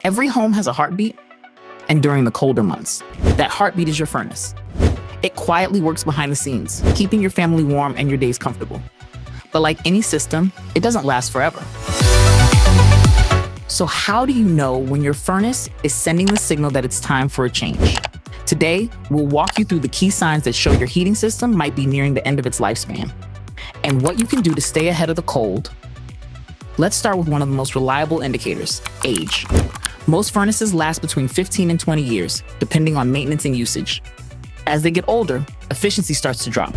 Every home has a heartbeat, and during the colder months, that heartbeat is your furnace. It quietly works behind the scenes, keeping your family warm and your days comfortable. But like any system, it doesn't last forever. So how do you know when your furnace is sending the signal that it's time for a change? Today, we'll walk you through the key signs that show your heating system might be nearing the end of its lifespan, and what you can do to stay ahead of the cold. Let's start with one of the most reliable indicators, age. Most furnaces last between 15 and 20 years, depending on maintenance and usage. As they get older, efficiency starts to drop.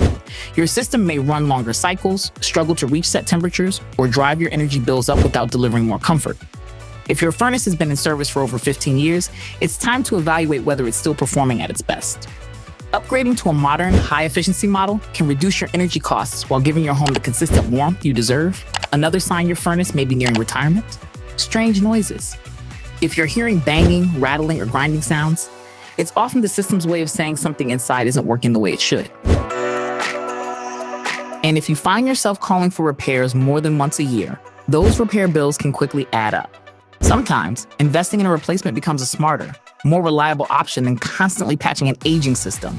Your system may run longer cycles, struggle to reach set temperatures, or drive your energy bills up without delivering more comfort. If your furnace has been in service for over 15 years, it's time to evaluate whether it's still performing at its best. Upgrading to a modern, high-efficiency model can reduce your energy costs while giving your home the consistent warmth you deserve. Another sign your furnace may be nearing retirement: strange noises. If you're hearing banging, rattling, or grinding sounds, it's often the system's way of saying something inside isn't working the way it should. And if you find yourself calling for repairs more than once a year, those repair bills can quickly add up. Sometimes, investing in a replacement becomes a smarter, more reliable option than constantly patching an aging system.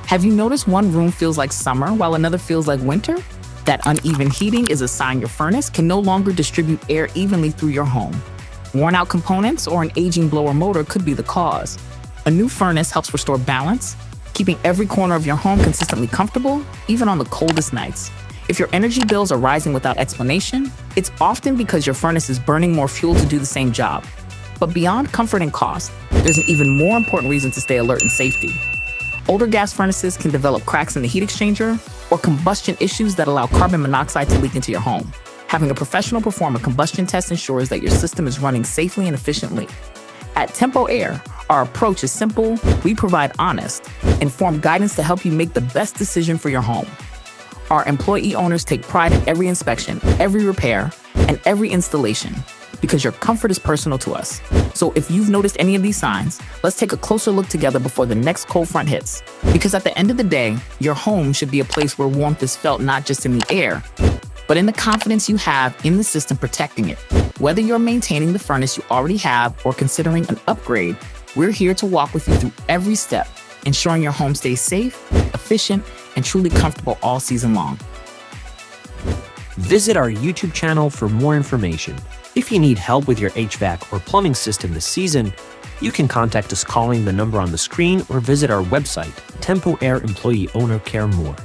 Have you noticed one room feels like summer while another feels like winter? That uneven heating is a sign your furnace can no longer distribute air evenly through your home. Worn out components or an aging blower motor could be the cause. A new furnace helps restore balance, keeping every corner of your home consistently comfortable, even on the coldest nights. If your energy bills are rising without explanation, it's often because your furnace is burning more fuel to do the same job. But beyond comfort and cost, there's an even more important reason to stay alert and safety. Older gas furnaces can develop cracks in the heat exchanger or combustion issues that allow carbon monoxide to leak into your home. Having a professional perform a combustion test ensures that your system is running safely and efficiently. At Tempo Air, our approach is simple. We provide honest, informed guidance to help you make the best decision for your home. Our employee owners take pride in every inspection, every repair, and every installation, because your comfort is personal to us. So if you've noticed any of these signs, let's take a closer look together before the next cold front hits. Because at the end of the day, your home should be a place where warmth is felt not just in the air, but in the confidence you have in the system protecting it. Whether you're maintaining the furnace you already have or considering an upgrade, we're here to walk with you through every step, ensuring your home stays safe, efficient, and truly comfortable all season long. Visit our YouTube channel for more information. If you need help with your HVAC or plumbing system this season, you can contact us calling the number on the screen or visit our website, Tempo Air Employee Owner Care More.